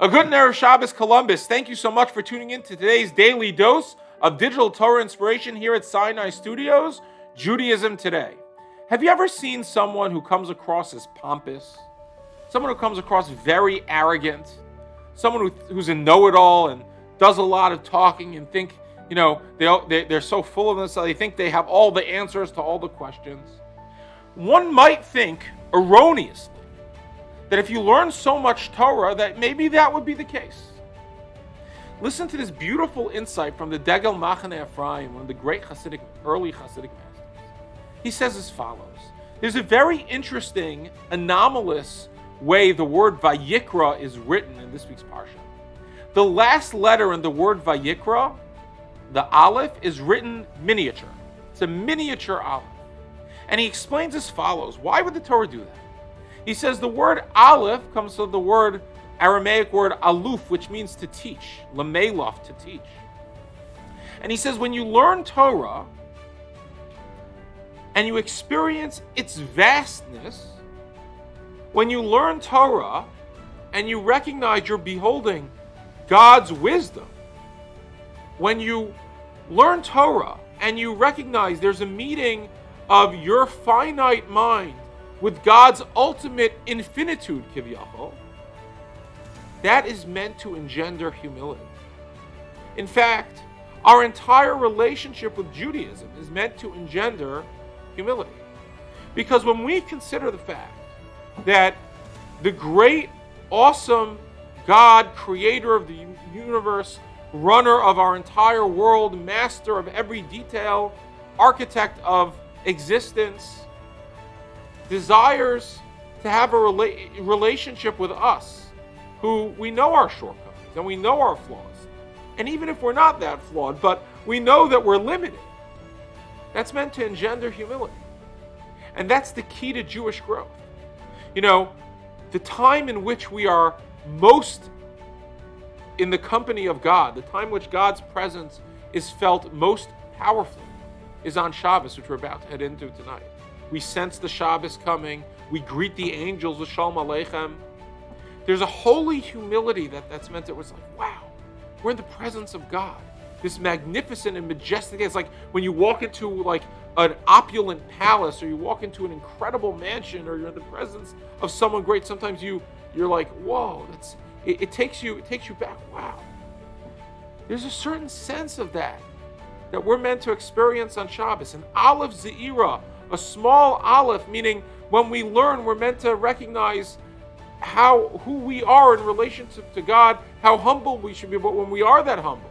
A good Erev Shabbos Columbus. Thank you so much for tuning in to today's daily dose of digital Torah inspiration here at Sinai Studios, Judaism Today. Have you ever seen someone who comes across as pompous? Someone who comes across very arrogant? Someone who's a know-it-all and does a lot of talking and think, they're so full of themselves, they think they have all the answers to all the questions. One might think, erroneously, that if you learn so much Torah, that maybe that would be the case. Listen to this beautiful insight from the Degel Machane Ephraim, one of the great early Hasidic masters. He says as follows: there's a very interesting, anomalous way the word Vayikra is written in this week's Parsha. The last letter in the word Vayikra, the Aleph, is written miniature. It's a miniature Aleph. And he explains as follows. Why would the Torah do that? He says the word Aleph comes from the word, Aramaic word aluf, which means to teach, lamelof, to teach. And he says when you learn Torah and you experience its vastness, when you learn Torah and you recognize you're beholding God's wisdom, when you learn Torah and you recognize there's a meeting of your finite mind with God's ultimate infinitude, Kivyachol, that is meant to engender humility. In fact, our entire relationship with Judaism is meant to engender humility. Because when we consider the fact that the great, awesome God, creator of the universe, runner of our entire world, master of every detail, architect of existence, desires to have a relationship with us, who we know our shortcomings and we know our flaws. And even if we're not that flawed, but we know that we're limited, that's meant to engender humility. And that's the key to Jewish growth. The time in which we are most in the company of God, the time in which God's presence is felt most powerfully, is on Shabbos, which we're about to head into tonight. We sense the Shabbos coming. We greet the angels with Shalom Aleichem. There's a holy humility that's meant to, it was like, wow, we're in the presence of God. This magnificent and majestic, it's like when you walk into like an opulent palace, or you walk into an incredible mansion, or you're in the presence of someone great. Sometimes you're like, whoa, it takes you back. Wow. There's a certain sense of that we're meant to experience on Shabbos. An Aleph Ze'ira, a small Aleph, meaning when we learn, we're meant to recognize who we are in relationship to God, how humble we should be. But when we are that humble,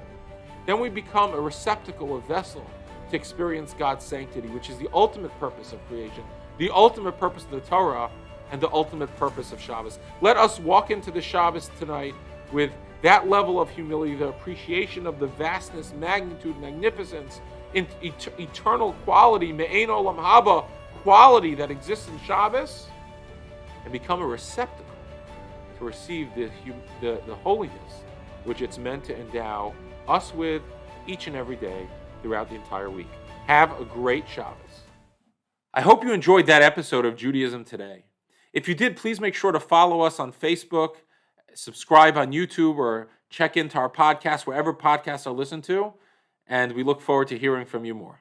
then we become a receptacle, a vessel to experience God's sanctity, which is the ultimate purpose of creation, the ultimate purpose of the Torah, and the ultimate purpose of Shabbos. Let us walk into the Shabbos tonight with that level of humility, the appreciation of the vastness, magnitude, magnificence, eternal quality, me'ein olam haba, quality that exists in Shabbos, and become a receptacle to receive the holiness which it's meant to endow us with each and every day throughout the entire week. Have a great Shabbos. I hope you enjoyed that episode of Judaism Today. If you did, please make sure to follow us on Facebook, subscribe on YouTube, or check into our podcast wherever podcasts are listened to. And we look forward to hearing from you more.